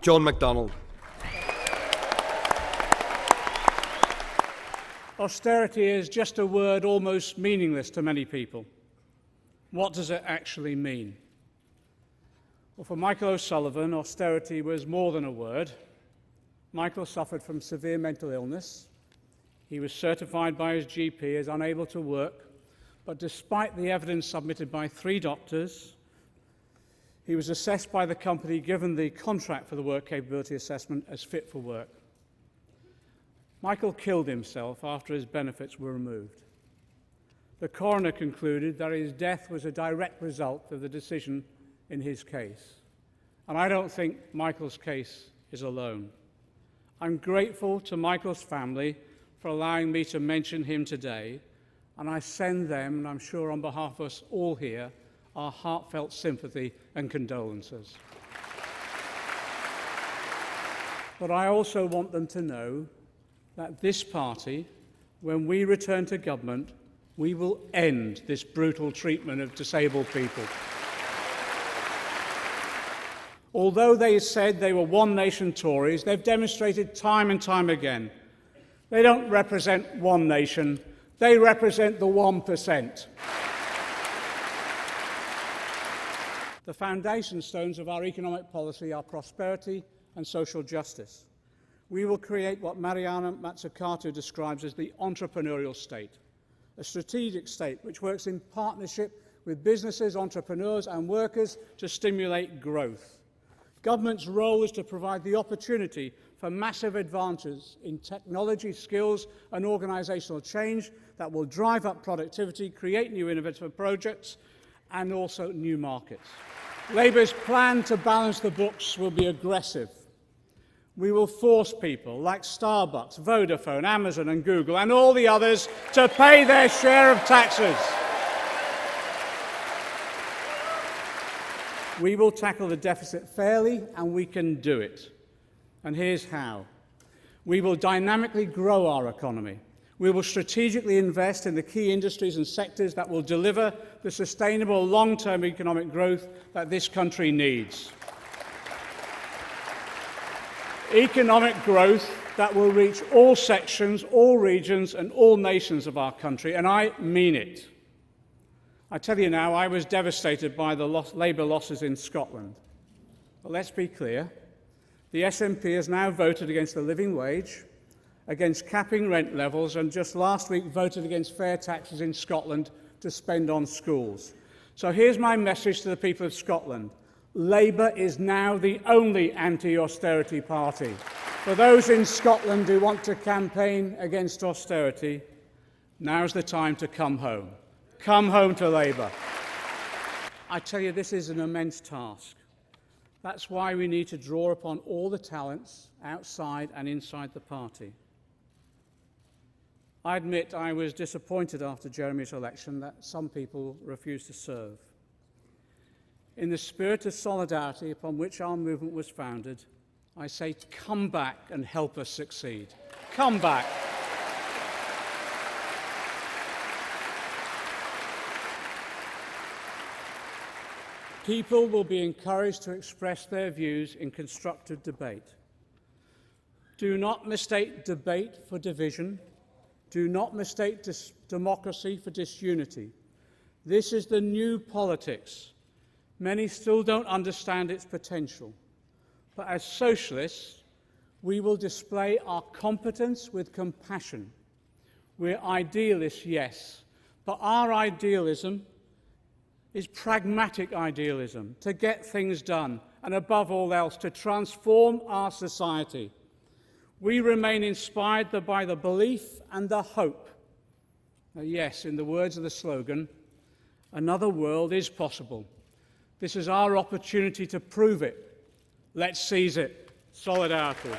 John McDonnell. Austerity is just a word almost meaningless to many people. What does it actually mean? Well, for Michael O'Sullivan, austerity was more than a word. Michael suffered from severe mental illness. He was certified by his GP as unable to work, but despite the evidence submitted by 3 doctors, he was assessed by the company, given the contract for the work capability assessment, as fit for work. Michael killed himself after his benefits were removed. The coroner concluded that his death was a direct result of the decision in his case. And I don't think Michael's case is alone. I'm grateful to Michael's family for allowing me to mention him today, and I send them, and I'm sure on behalf of us all here, our heartfelt sympathy and condolences. But I also want them to know that this party, when we return to government, we will end this brutal treatment of disabled people. Although they said they were One Nation Tories, they've demonstrated time and time again they don't represent one nation, they represent the 1%. The foundation stones of our economic policy are prosperity and social justice. We will create what Mariana Mazzucato describes as the entrepreneurial state, a strategic state which works in partnership with businesses, entrepreneurs and workers to stimulate growth. Government's role is to provide the opportunity for massive advances in technology, skills and organisational change that will drive up productivity, create new innovative projects and also new markets. Labour's plan to balance the books will be aggressive. We will force people like Starbucks, Vodafone, Amazon and Google and all the others to pay their share of taxes. We will tackle the deficit fairly, and we can do it. And here's how. We will dynamically grow our economy. We will strategically invest in the key industries and sectors that will deliver the sustainable long-term economic growth that this country needs. Economic growth that will reach all sections, all regions and all nations of our country, and I mean it. I tell you now, I was devastated by the Labour losses in Scotland. But let's be clear, the SNP has now voted against the living wage, against capping rent levels, and just last week voted against fair taxes in Scotland to spend on schools. So here's my message to the people of Scotland. Labour is now the only anti-austerity party. For those in Scotland who want to campaign against austerity, now's the time to come home. Come home to Labour. I tell you, this is an immense task. That's why we need to draw upon all the talents outside and inside the party. I admit I was disappointed after Jeremy's election that some people refused to serve. In the spirit of solidarity upon which our movement was founded, I say, come back and help us succeed. Come back. People will be encouraged to express their views in constructive debate. Do not mistake debate for division. Do not mistake democracy for disunity. This is the new politics. Many still don't understand its potential. But as socialists, we will display our competence with compassion. We're idealists, yes, but our idealism is pragmatic idealism, to get things done, and above all else, to transform our society. We remain inspired by the belief and the hope that, yes, in the words of the slogan, another world is possible. This is our opportunity to prove it. Let's seize it. Solidarity.